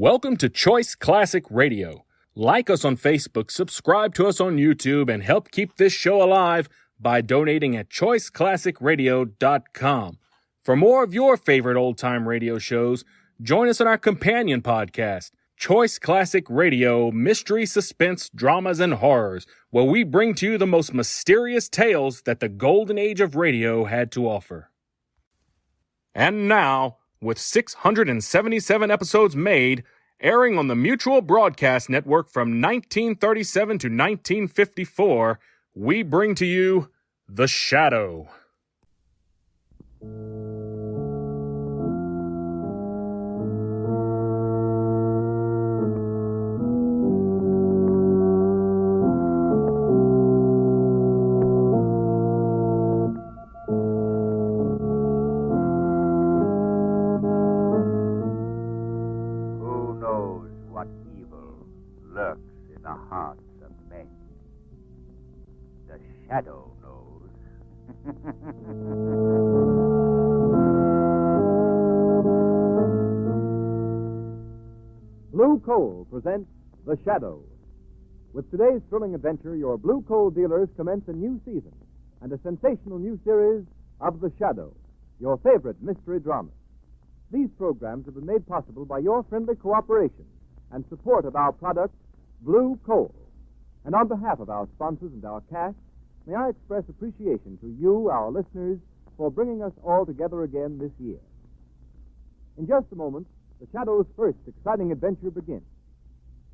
Welcome to Choice Classic Radio. Like us on Facebook, subscribe to us on YouTube, and help keep this show alive by donating at choiceclassicradio.com. For more of your favorite old-time radio shows, join us on our companion podcast, Choice Classic Radio Mystery, Suspense, Dramas, and Horrors, where we bring to you the most mysterious tales that the golden age of radio had to offer. And now, with 677 episodes made, airing on the Mutual Broadcast Network from 1937 to 1954, we bring to you The Shadow. Shadow knows. Blue Coal presents The Shadow. With today's thrilling adventure, your Blue Coal dealers commence a new season and a sensational new series of The Shadow, your favorite mystery drama. These programs have been made possible by your friendly cooperation and support of our product, Blue Coal. And on behalf of our sponsors and our cast, may I express appreciation to you, our listeners, for bringing us all together again this year. In just a moment, The Shadow's first exciting adventure begins.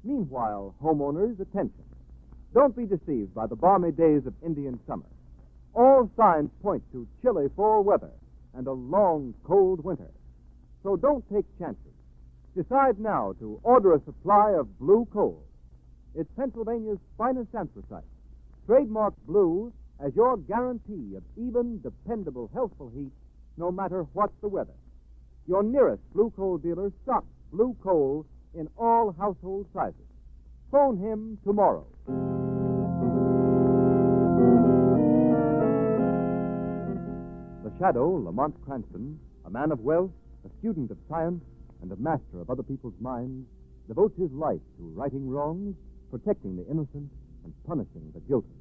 Meanwhile, homeowners, attention. Don't be deceived by the balmy days of Indian summer. All signs point to chilly fall weather and a long, cold winter. So don't take chances. Decide now to order a supply of Blue Coal. It's Pennsylvania's finest anthracite, trademarked blue as your guarantee of even, dependable, healthful heat no matter what the weather. Your nearest Blue Coal dealer stocks Blue Coal in all household sizes. Phone him tomorrow. The Shadow, Lamont Cranston, a man of wealth, a student of science, and a master of other people's minds, devotes his life to righting wrongs, protecting the innocent, and punishing the guilty.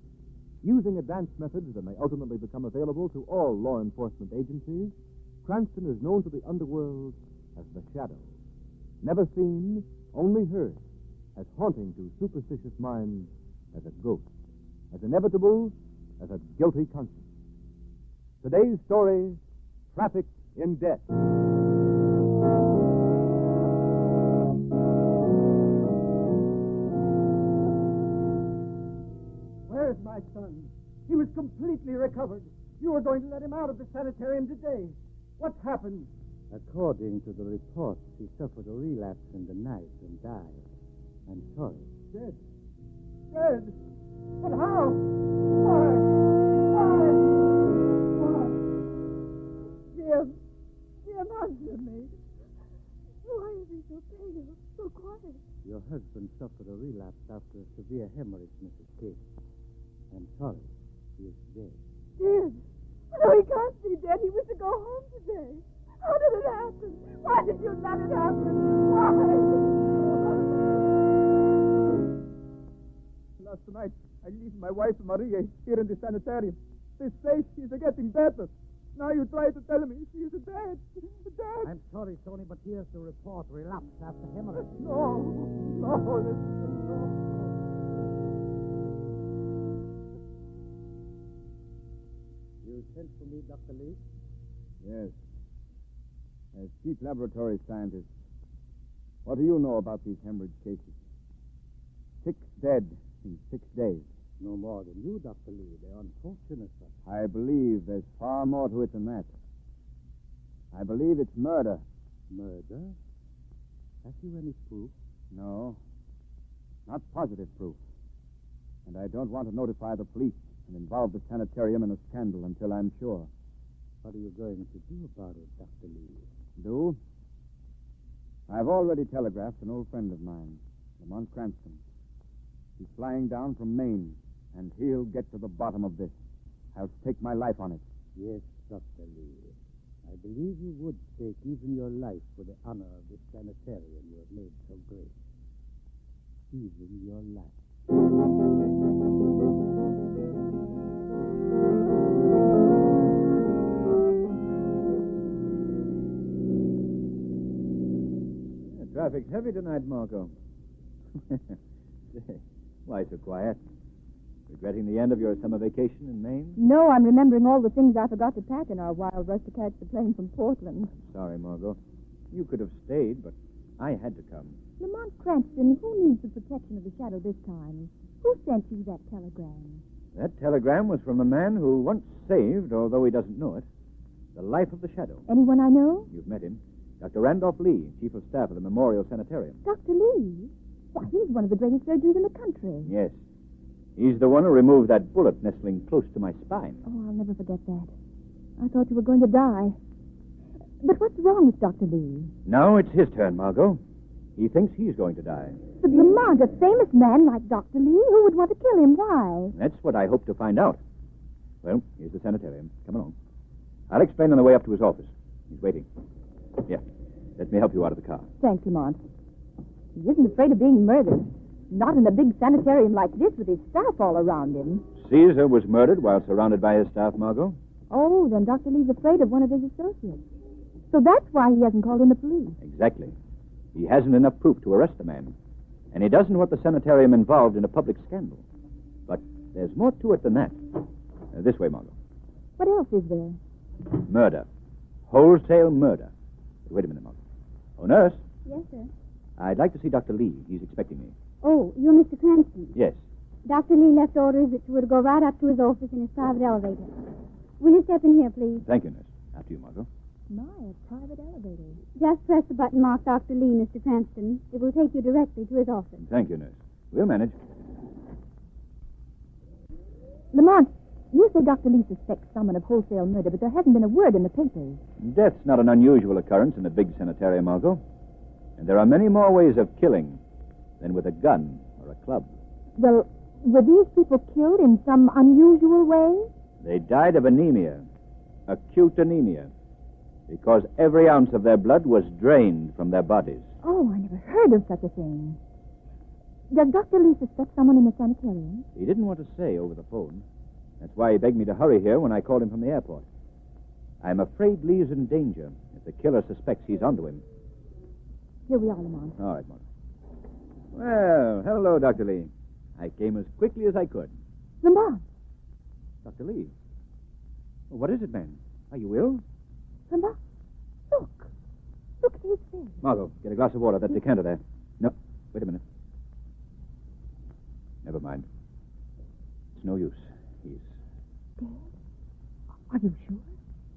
Using advanced methods that may ultimately become available to all law enforcement agencies, Cranston is known to the underworld as the Shadow. Never seen, only heard, as haunting to superstitious minds as a ghost, as inevitable as a guilty conscience. Today's story, Traffic in Debt. Where's my son? He was completely recovered. You were going to let him out of the sanitarium today. What's happened? According to the reports, he suffered a relapse in the night and died. I'm sorry. Dead. Dead? But how? Why? Jim, answer me. Why is he so pale, so quiet? Your husband suffered a relapse after a severe hemorrhage, Mrs. Case. I'm sorry. He is dead. Dead? No, he can't be dead. He was to go home today. How did it happen? Why did you let it happen? Why? Last night, I left my wife, Maria, here in the sanitarium. They say she's getting better. Now you try to tell me she's dead. Dead. I'm sorry, Tony, but here's the report. Relapse after hemorrhage. No. You sent for me, Dr. Lee? Yes. As chief laboratory scientist, what do you know about these hemorrhage cases? 6 dead in 6 days. No more than you, Dr. Lee. They're unfortunate, but... I believe there's far more to it than that. I believe it's murder. Murder? Have you any proof? No. Not positive proof. And I don't want to notify the police and involve the sanitarium in a scandal until I'm sure. What are you going to do about it, Dr. Lee? Do? I've already telegraphed an old friend of mine, Lamont Cranston. He's flying down from Maine, and he'll get to the bottom of this. I'll stake my life on it. Yes, Dr. Lee. I believe you would stake even your life for the honor of this sanitarium you have made so deceiving your life. Traffic's heavy tonight, Marco. Say, why so quiet? Regretting the end of your summer vacation in Maine? No, I'm remembering all the things I forgot to pack in our wild rush to catch the plane from Portland. Sorry, Margot. You could have stayed, but I had to come. Lamont Cranston, who needs the protection of the shadow this time? Who sent you that telegram? That telegram was from a man who once saved, although he doesn't know it, the life of the shadow. Anyone I know? You've met him. Dr. Randolph Lee, Chief of Staff of the Memorial Sanitarium. Dr. Lee? Why, he's one of the greatest surgeons in the country. Yes. He's the one who removed that bullet nestling close to my spine. Oh, I'll never forget that. I thought you were going to die. But what's wrong with Dr. Lee? Now it's his turn, Margot. He thinks he's going to die. But Lamont, a famous man like Dr. Lee, who would want to kill him? Why? That's what I hope to find out. Well, here's the sanitarium. Come along. I'll explain on the way up to his office. He's waiting. Here, let me help you out of the car. Thanks, Lamont. He isn't afraid of being murdered. Not in a big sanitarium like this with his staff all around him. Caesar was murdered while surrounded by his staff, Margot. Oh, then Dr. Lee's afraid of one of his associates. So that's why he hasn't called in the police. Exactly. He hasn't enough proof to arrest the man. And he doesn't want the sanitarium involved in a public scandal. But there's more to it than that. This way, Margot. What else is there? Murder. Wholesale murder. Wait a minute, Margot. Oh, nurse, Yes, sir. I'd like to see Dr. Lee. He's expecting me. Oh, you're Mr. Cranston. Yes. Dr. Lee left orders that you were to go right up to his office in his private elevator. Will you step in here, please? Thank you, nurse. After you, Margot. My, a private elevator. Just press the button marked Dr. Lee, Mr. Cranston. It will take you directly to his office. Thank you, nurse. We'll manage. Lamont, you say Dr. Lee suspects someone of wholesale murder, but there hasn't been a word in the papers. Death's not an unusual occurrence in a big sanitarium, Margot. And there are many more ways of killing than with a gun or a club. Well, were these people killed in some unusual way? They died of anemia, acute anemia, because every ounce of their blood was drained from their bodies. Oh, I never heard of such a thing. Does Dr. Lee suspect someone in the sanitarium? He didn't want to say over the phone. That's why he begged me to hurry here when I called him from the airport. I'm afraid Lee's in danger if the killer suspects he's onto him. Here we are, Lamont. All right, Mark. Well, hello, Dr. Lee. I came as quickly as I could. Lamont! Dr. Lee? What is it, man? Are you ill? Lamont, look. Look at his face. Margot, get a glass of water. That decanter there. No, wait a minute. Never mind. It's no use. He's Dead? Are you sure?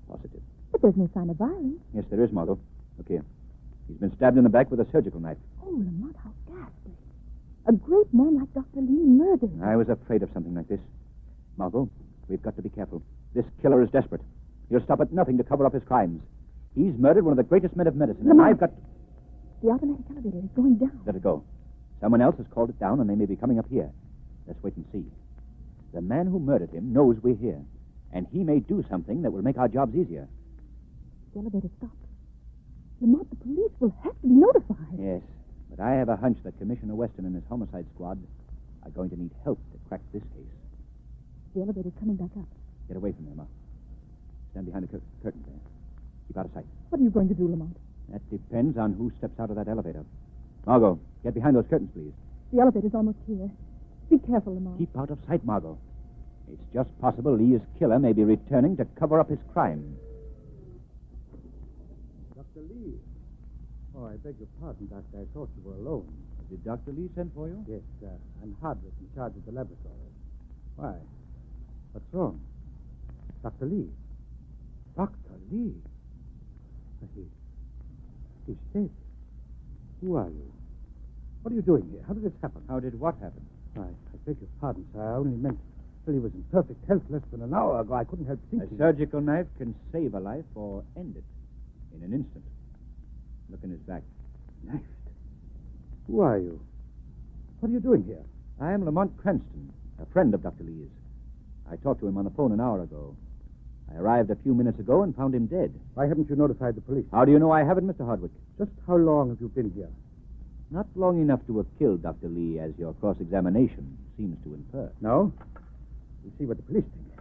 positive. But there's no sign of violence. Yes, there is, Margot. Look here. He's been stabbed in the back with a surgical knife. Oh, Lamont, how ghastly. A great man like Dr. Lee murdered. I was afraid of something like this. Margot, we've got to be careful. This killer is desperate. He'll stop at nothing to cover up his crimes. He's murdered one of the greatest men of medicine, and Lamont. I've got... The automatic elevator is going down. Let it go. Someone else has called it down, and they may be coming up here. Let's wait and see. The man who murdered him knows we're here, and he may do something that will make our jobs easier. The elevator stopped. Lamont, the police will have to be notified. Yes, but I have a hunch that Commissioner Weston and his homicide squad are going to need help to crack this case. The elevator's coming back up. Get away from there, Ma. Stand behind the curtain there. Keep out of sight. What are you going to do, Lamont? That depends on who steps out of that elevator. Margot, get behind those curtains, please. The elevator's almost here. Be careful, Lamont. Keep out of sight, Margot. It's just possible Lee's killer may be returning to cover up his crime. Dr. Lee. Oh, I beg your pardon, Doctor. I thought you were alone. Did Dr. Lee send for you? Yes, I'm Hardwick, in charge of the laboratory. Why? What's wrong? Dr. Lee. Dr. Lee? He's dead. Who are you? What are you doing here? How did this happen? How did what happen? I beg your pardon, sir. I only meant till he was in perfect health less than an hour ago. I couldn't help A thinking. surgical knife can save a life or end it in an instant. Look in his back. Knifed. Who are you? What are you doing here? I am Lamont Cranston, a friend of Dr. Lee's. I talked to him on the phone an hour ago. I arrived a few minutes ago and found him dead. Why haven't you notified the police? How do you know I haven't, Mr. Hardwick? Just how long have you been here? Not long enough to have killed Dr. Lee, as your cross-examination seems to infer. No? We'll see what the police think.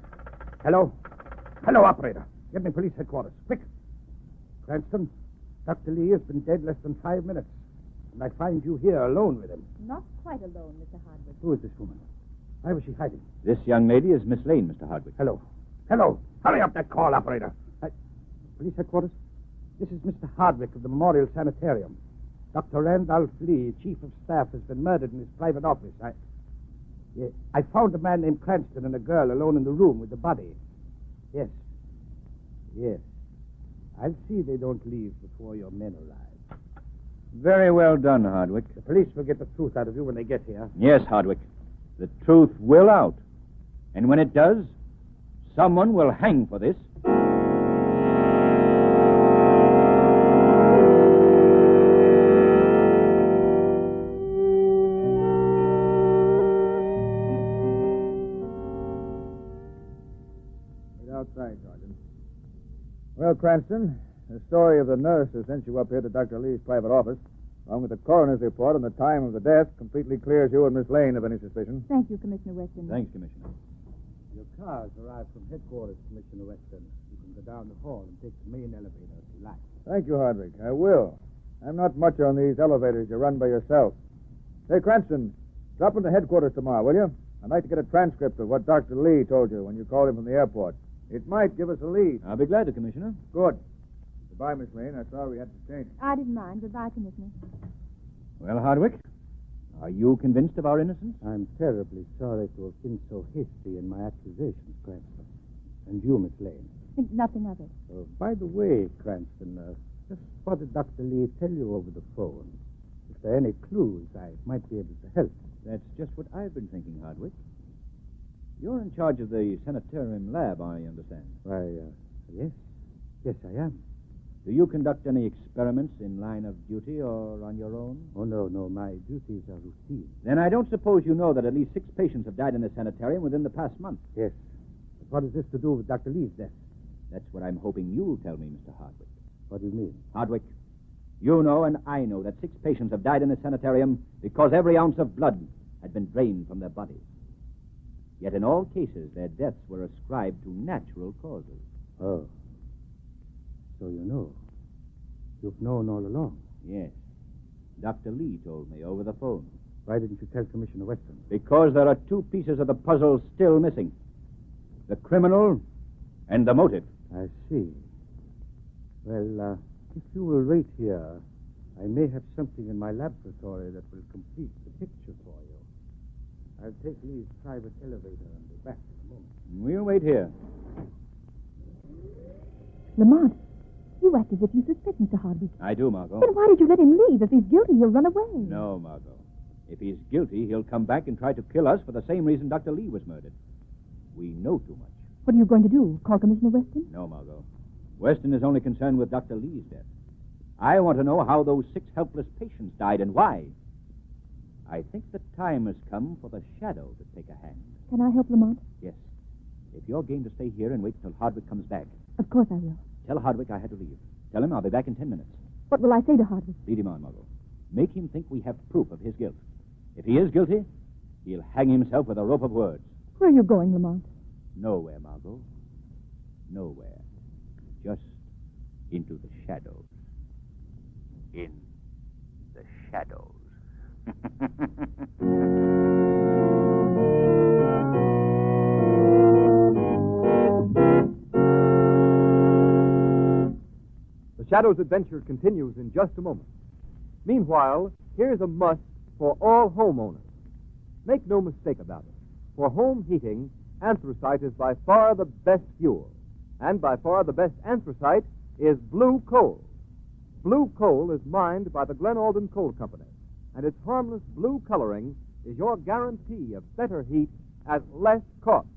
Hello? Hello, operator. Get me police headquarters. Quick. Cranston, Dr. Lee has been dead less than 5 minutes. And I find you here alone with him. Not quite alone, Mr. Hardwick. Who is this woman? Why was she hiding? This young lady is Miss Lane, Mr. Hardwick. Hello. Hello. Hurry up that call, operator. Police headquarters? This is Mr. Hardwick of the Memorial Sanitarium. Dr. Randolph Lee, chief of staff, has been murdered in his private office. I found a man named Cranston and a girl alone in the room with the body. Yes. Yes. I'll see they don't leave before your men arrive. Very well done, Hardwick. The police will get the truth out of you when they get here. Yes, Hardwick. The truth will out. And when it does, someone will hang for this. Outside, Sergeant. Well, Cranston, the story of the nurse who sent you up here to Dr. Lee's private office, along with the coroner's report and the time of the death, completely clears you and Miss Lane of any suspicion. Thank you, Commissioner Weston. Thanks, Commissioner. Your car's arrived from headquarters, Commissioner Weston. You can go down the hall and take the main elevator if you like. Thank you, Hardwick. I will. I'm not much on these elevators you run by yourself. Say, Cranston, drop into headquarters tomorrow, will you? I'd like to get a transcript of what Dr. Lee told you when you called him from the airport. It might give us a lead. I'll be glad to, Commissioner. Good. Goodbye, Miss Lane. I'm sorry we had to change. I didn't mind. Goodbye, Commissioner. Well, Hardwick, are you convinced of our innocence? I'm terribly sorry to have been so hasty in my accusations, Cranston. And you, Miss Lane. Think nothing of it. By the way, Cranston, just what did Dr. Lee tell you over the phone? If there are any clues, I might be able to help. That's just what I've been thinking, Hardwick. You're in charge of the sanitarium lab, I understand. Why, yes. Yes, I am. Do you conduct any experiments in line of duty or on your own? Oh, no. My duties are routine. Then I don't suppose you know that at least 6 patients have died in the sanitarium within the past month. Yes. But what has this to do with Dr. Lee's death? That's what I'm hoping you'll tell me, Mr. Hardwick. What do you mean? Hardwick, you know and I know that 6 patients have died in the sanitarium because every ounce of blood had been drained from their bodies. Yet in all cases, their deaths were ascribed to natural causes. Oh. So you know. You've known all along. Yes. Dr. Lee told me over the phone. Why didn't you tell Commissioner Weston? Because there are 2 pieces of the puzzle still missing. The criminal and the motive. I see. Well, if you will wait here, I may have something in my laboratory that will complete the picture for you. I'll take Lee's private elevator and be back in a moment. We'll wait here. Lamont, you act as if you suspect Mr. Hardwick. I do, Margot. Then why did you let him leave? If he's guilty, he'll run away. No, Margot. If he's guilty, he'll come back and try to kill us for the same reason Dr. Lee was murdered. We know too much. What are you going to do? Call Commissioner Weston? No, Margot. Weston is only concerned with Dr. Lee's death. I want to know how those 6 helpless patients died and why. I think the time has come for the shadow to take a hand. Can I help Lamont? Yes. If you're game to stay here and wait till Hardwick comes back, Of course I will. tell Hardwick I had to leave. Tell him I'll be back in 10 minutes. What will I say to Hardwick? Lead him on, Margot. Make him think we have proof of his guilt. If he is guilty, he'll hang himself with a rope of words. Where are you going, Lamont? Nowhere, Margot. Nowhere. Just into the shadows. In the shadows. The Shadow's adventure continues in just a moment. Meanwhile, here's a must for all homeowners. Make no mistake about it. For home heating, anthracite is by far the best fuel. And by far the best anthracite is blue coal. Blue coal is mined by the Glen Alden Coal Company, and its harmless blue coloring is your guarantee of better heat at less cost.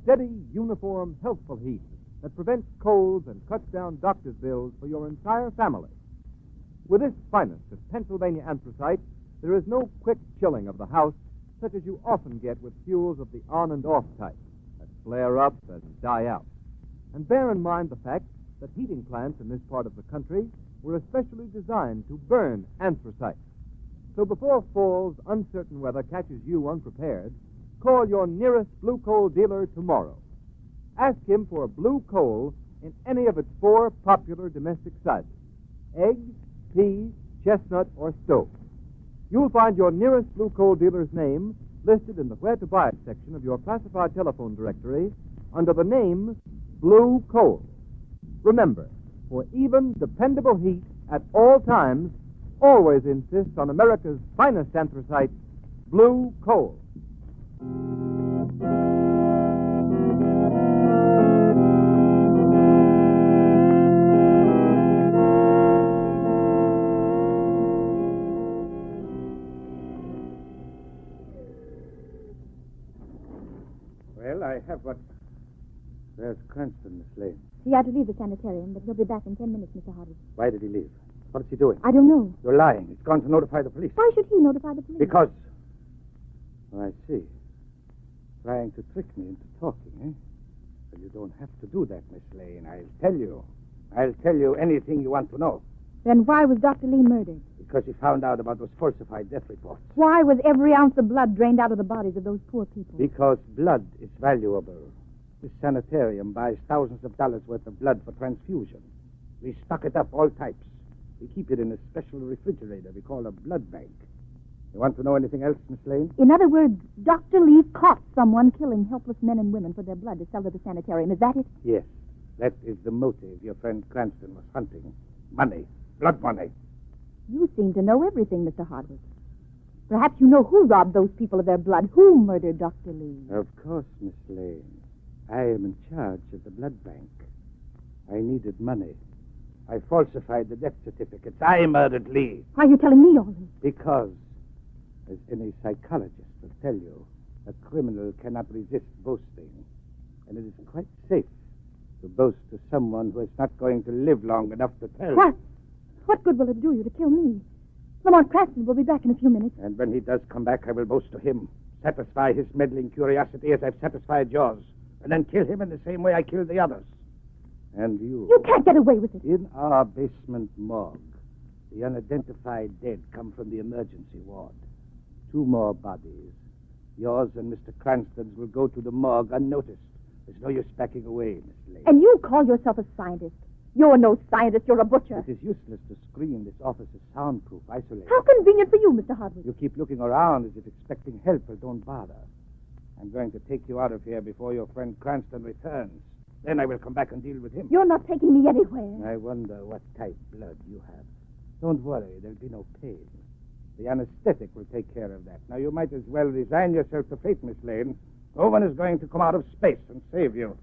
Steady, uniform, healthful heat that prevents colds and cuts down doctor's bills for your entire family. With this finest of Pennsylvania anthracite, there is no quick chilling of the house, such as you often get with fuels of the on and off type that flare up and die out. And bear in mind the fact that heating plants in this part of the country were especially designed to burn anthracite. So before fall's uncertain weather catches you unprepared, call your nearest blue coal dealer tomorrow. Ask him for blue coal in any of its 4 popular domestic sizes: egg, pea, chestnut, or stove. You'll find your nearest blue coal dealer's name listed in the Where to Buy It section of your classified telephone directory under the name Blue Coal. Remember, for even, dependable heat at all times, always insist on America's finest anthracite, Blue Coal. Well, I have what... Where's Cranston, Miss Lane? He had to leave the sanitarium, but he'll be back in 10 minutes, Mr. Hardwick. Why did he leave? What is he doing? I don't know. You're lying. He's gone to notify the police. Why should he notify the police? Because... Oh, I see. Trying to trick me into talking, eh? Well, you don't have to do that, Miss Lane. I'll tell you. I'll tell you anything you want to know. Then why was Dr. Lee murdered? Because he found out about those falsified death reports. Why was every ounce of blood drained out of the bodies of those poor people? Because blood is valuable. This sanitarium buys thousands of dollars worth of blood for transfusion. We stock it up, all types. We keep it in a special refrigerator we call a blood bank. You want to know anything else, Miss Lane? In other words, Dr. Lee caught someone killing helpless men and women for their blood to sell to the sanitarium. Is that it? Yes. That is the motive your friend Cranston was hunting. Money. Blood money. You seem to know everything, Mr. Hardwick. Perhaps you know who robbed those people of their blood, who murdered Dr. Lee. Of course, Miss Lane. I am in charge of the blood bank. I needed money. I falsified the death certificates. I murdered Lee. Why are you telling me all this? Because, as any psychologist will tell you, a criminal cannot resist boasting. And it is quite safe to boast to someone who is not going to live long enough to tell. What? What good will it do you to kill me? Lamont Cranston will be back in a few minutes. And when he does come back, I will boast to him. Satisfy his meddling curiosity as I've satisfied yours. And then kill him in the same way I killed the others. And you. You can't get away with it. In our basement morgue, the unidentified dead come from the emergency ward. 2 more bodies. Yours and Mr. Cranston's will go to the morgue unnoticed. There's no use backing away, Miss Lane. And you call yourself a scientist. You're no scientist, you're a butcher. It is useless to screen this office as soundproof, isolated. How convenient for you, Mr. Hardwick. You keep looking around as if expecting help, but don't bother. I'm going to take you out of here before your friend Cranston returns. Then I will come back and deal with him. You're not taking me anywhere. I wonder what type blood you have. Don't worry, there'll be no pain. The anesthetic will take care of that. Now, you might as well resign yourself to fate, Miss Lane. No one is going to come out of space and save you.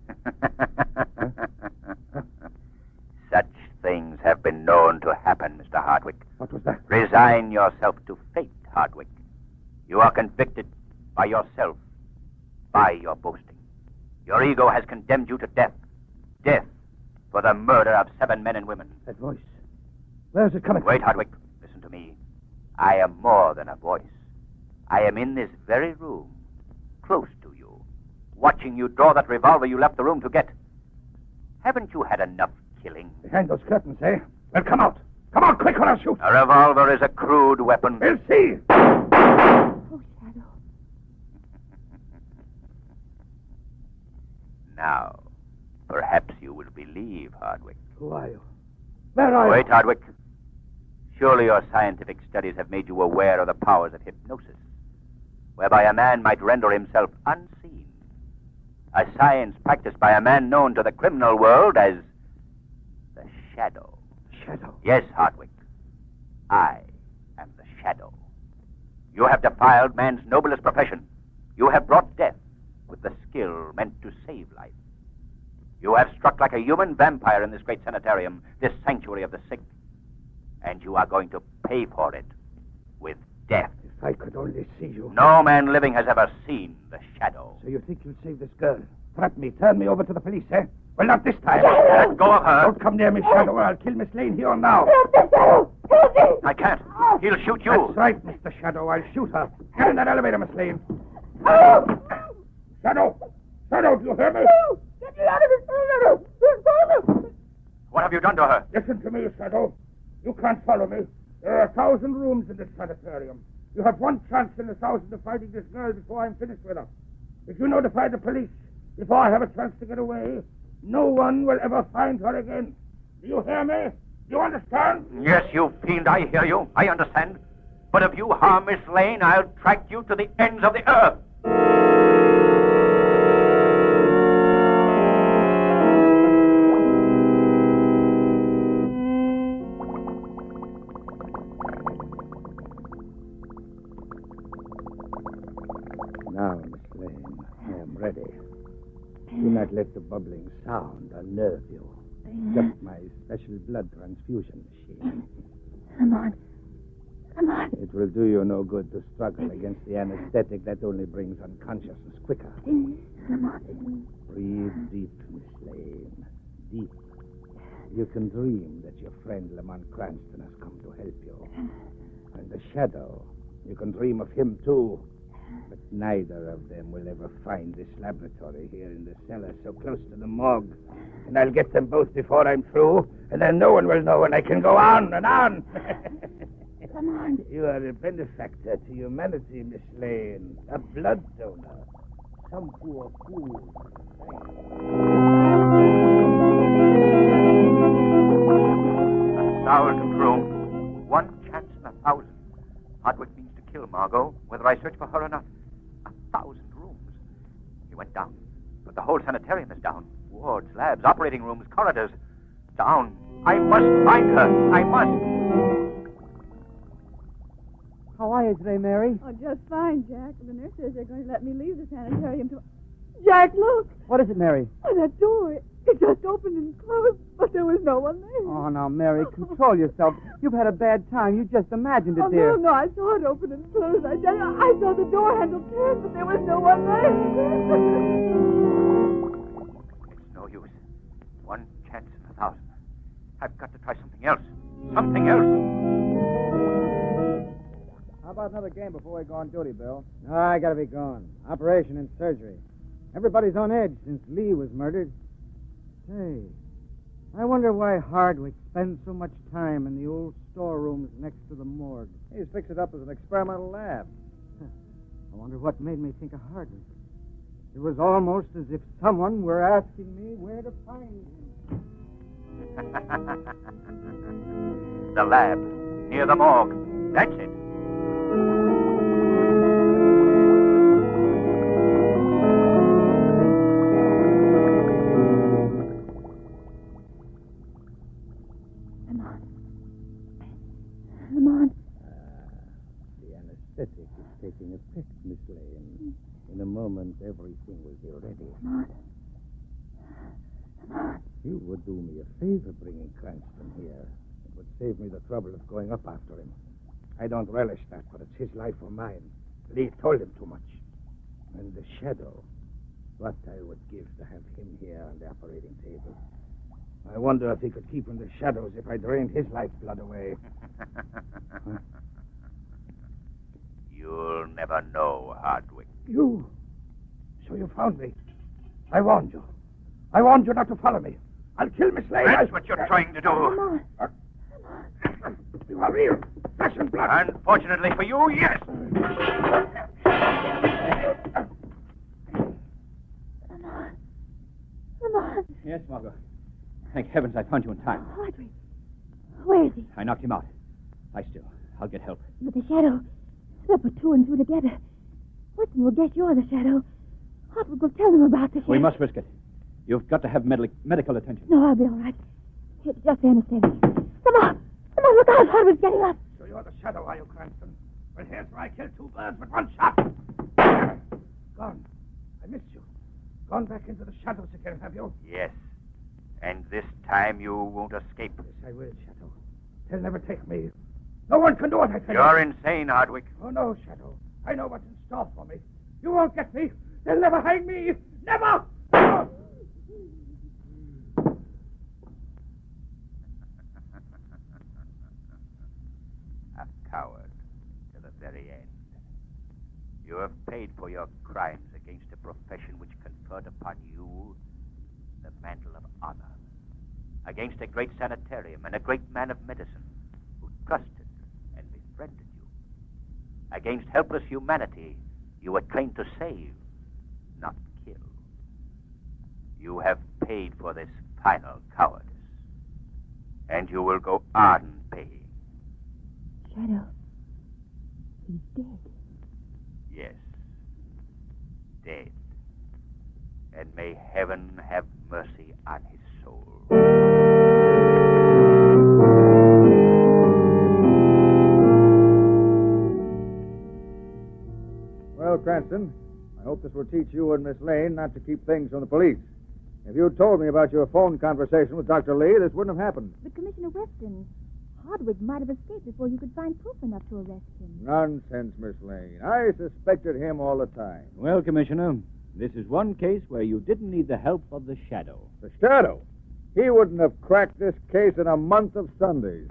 Such things have been known to happen, Mr. Hardwick. What was that? Resign yourself to fate, Hardwick. You are convicted by yourself, by your boasting. Your ego has condemned you to death. Death for the murder of 7 men and women. That voice. Where's it coming from? Wait, Hardwick. Listen to me. I am more than a voice. I am in this very room, close to you, watching you draw that revolver you left the room to get. Haven't you had enough killing? Behind those curtains, eh? Well, come out. Come out quick or I'll shoot. A revolver is a crude weapon. We'll see. Oh, Shadow. Now, perhaps you will believe, Hardwick. Who are you? Where are you? Wait, Hardwick. Surely your scientific studies have made you aware of the powers of hypnosis, whereby a man might render himself unseen. A science practiced by a man known to the criminal world as the Shadow. Shadow? Yes, Hardwick. I am the Shadow. You have defiled man's noblest profession. You have brought death with the skill meant to save life. You have struck like a human vampire in this great sanitarium, this sanctuary of the sick. And you are going to pay for it with death. If I could only see you. No man living has ever seen the Shadow. So you think you'll save this girl? Threaten me. Turn me over to the police, eh? Well, not this time. Let go of her. Don't come near me, Shadow, or I'll kill Miss Lane here and now. Help me, Shadow! Help me! I can't. He'll shoot you. That's right, Mr. Shadow. I'll shoot her. Get in that elevator, Miss Lane. Shadow! Shadow, do you hear me? Get me out of this elevator! What have you done to her? Listen to me, Shadow. You can't follow me. There are 1,000 rooms in this sanitarium. You have one chance in 1,000 of finding this girl before I'm finished with her. If you notify the police before I have a chance to get away, no one will ever find her again. Do you hear me? Do you understand? Yes, you fiend, I hear you. I understand. But if you harm Miss Lane, I'll track you to the ends of the earth. Now, Miss Lane, I am ready. Do not let the bubbling sound unnerve you. Just my special blood transfusion machine. Come on. Come on. It will do you no good to struggle against the anesthetic that only brings unconsciousness quicker. Come on. Breathe deep, Miss Lane. Deep. You can dream that your friend Lamont Cranston has come to help you. And the Shadow, you can dream of him too. But neither of them will ever find this laboratory here in the cellar so close to the morgue. And I'll get them both before I'm through, and then no one will know, and I can go on and on. Come on. You are a benefactor to humanity, Miss Lane. A blood donor. Some poor fool. 1,000 rooms. One chance in 1,000. Hardwick means to kill Margot, whether I search for her or not. 1,000 rooms. He went down. But the whole sanitarium is down. Wards, labs, operating rooms, corridors. Down. I must find her. I must. How are you today, Mary? Oh, just fine, Jack. The nurse says they're going to let me leave the sanitarium to... Jack, look! What is it, Mary? Oh, that door. It just opened and closed, but there was no one there. Oh, now, Mary, control yourself. You've had a bad time. You just imagined it, Oh, dear. no, I saw it open and close. I saw the door handle turn, but there was no one there. It's no use. One chance in 1,000. I've got to try something else. Something else. How about another game before we go on duty, Bill? No, I gotta be gone. Operation and surgery. Everybody's on edge since Lee was murdered. Say, I wonder why Hardwick spends so much time in the old storerooms next to the morgue. He's fixed it up as an experimental lab. I wonder what made me think of Hardwick. It was almost as if someone were asking me where to find him. The lab. Near the morgue. That's it. Come on. The anesthetic is taking effect, Miss Lane. In a moment, everything will be ready. Come on. You would do me a favor bringing Cranston here. It would save me the trouble of going up after him. I don't relish that, but it's his life or mine. Lee told him too much. And the Shadow, what I would give to have him here on the operating table. I wonder if he could keep from the shadows if I drained his lifeblood away. Huh? You'll never know, Hardwick. You? So you found me. I warned you. I warned you not to follow me. I'll kill Miss Lane. That's what you're trying to do. Come on. You are real. Flesh and blood. Unfortunately for you, yes. Come on. Yes, Margot. Thank heavens I found you in time. Hardwick. Where is he? I knocked him out. Lie still. I'll get help. But the Shadow. They'll put two and two together. Watson will guess you're the Shadow. Hardwick will tell them about the Shadow. We must risk it. You've got to have medical attention. No, I'll be all right. It's just anesthetic. Come on. Come on, look out. Hardwick's getting up. So you're the Shadow, are you, Cranston? Well, here's where I killed two birds with one shot. Gone. I missed you. Gone back into the shadows again, have you? Yes. And this time you won't escape. Yes, I will, Shadow. They'll never take me. No one can do what I tell you. You're insane, Hardwick. Oh, no, Shadow. I know what's in store for me. You won't get me. They'll never hang me. Never! A coward to the very end. You have paid for your crimes against a profession which conferred upon you the mantle of honor. Against a great sanitarium and a great man of medicine who trusted Against helpless humanity, you were trained to save, not kill. You have paid for this final cowardice, and you will go on paying. Shadow, he's dead. Yes, dead. And may heaven have mercy on his soul. Well, Cranston, I hope this will teach you and Miss Lane not to keep things from the police. If you'd told me about your phone conversation with Dr. Lee, this wouldn't have happened. But Commissioner Weston, Hardwick might have escaped before you could find proof enough to arrest him. Nonsense, Miss Lane. I suspected him all the time. Well, Commissioner, this is one case where you didn't need the help of the Shadow. The Shadow? He wouldn't have cracked this case in a month of Sundays.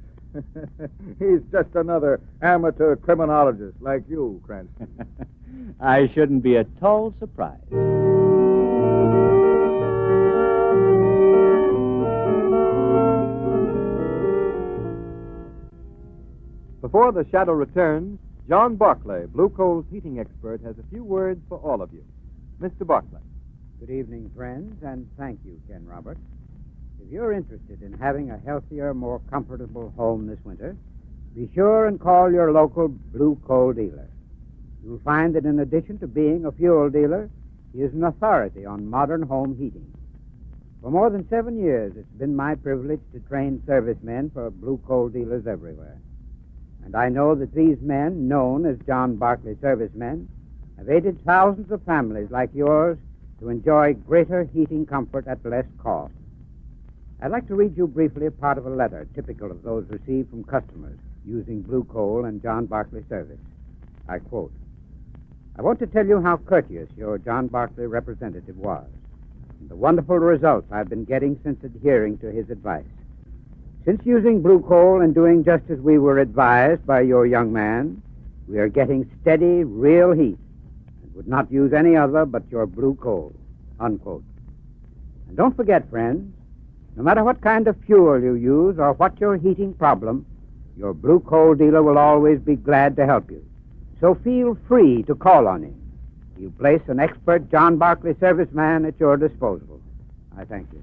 He's just another amateur criminologist like you, Cranston. I shouldn't be at all surprised. Before the Shadow returns, John Barclay, Blue Coal's heating expert, has a few words for all of you. Mr. Barclay. Good evening, friends, and thank you, Ken Roberts. If you're interested in having a healthier, more comfortable home this winter, be sure and call your local Blue Coal dealer. You'll find that in addition to being a fuel dealer, he is an authority on modern home heating. For more than 7 years, it's been my privilege to train servicemen for Blue Coal dealers everywhere. And I know that these men, known as John Barclay servicemen, have aided thousands of families like yours to enjoy greater heating comfort at less cost. I'd like to read you briefly a part of a letter typical of those received from customers using Blue Coal and John Barclay service. I quote, "I want to tell you how courteous your John Barclay representative was, and the wonderful results I've been getting since adhering to his advice. Since using Blue Coal and doing just as we were advised by your young man, we are getting steady, real heat, and would not use any other but your Blue Coal," unquote. And don't forget, friends, no matter what kind of fuel you use or what your heating problem, your Blue Coal dealer will always be glad to help you. So feel free to call on him. He'll place an expert John Barclay serviceman at your disposal. I thank you.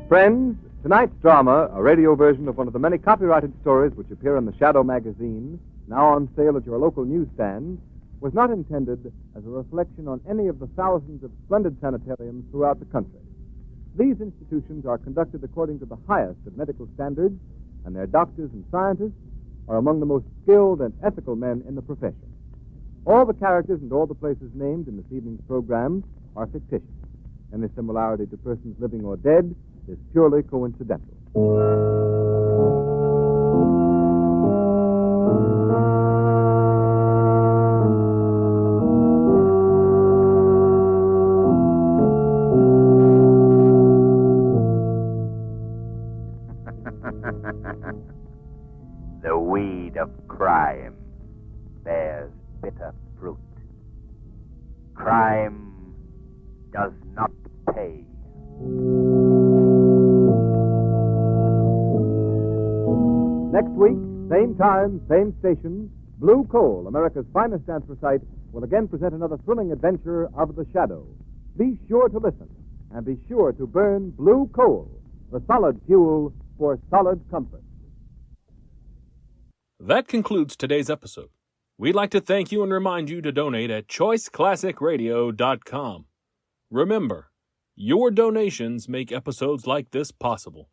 Friends, tonight's drama, a radio version of one of the many copyrighted stories which appear in the Shadow magazine, now on sale at your local newsstand, was not intended as a reflection on any of the thousands of splendid sanitariums throughout the country. These institutions are conducted according to the highest of medical standards, and their doctors and scientists are among the most skilled and ethical men in the profession. All the characters and all the places named in this evening's program are fictitious. Any similarity to persons living or dead is purely coincidental. The weed of crime bears bitter fruit. Crime does not pay. Next week, same time, same station, Blue Coal, America's finest anthracite, will again present another thrilling adventure of the Shadow. Be sure to listen, and be sure to burn Blue Coal, the solid fuel for solid comfort. That concludes today's episode. We'd like to thank you and remind you to donate at choiceclassicradio.com. Remember, your donations make episodes like this possible.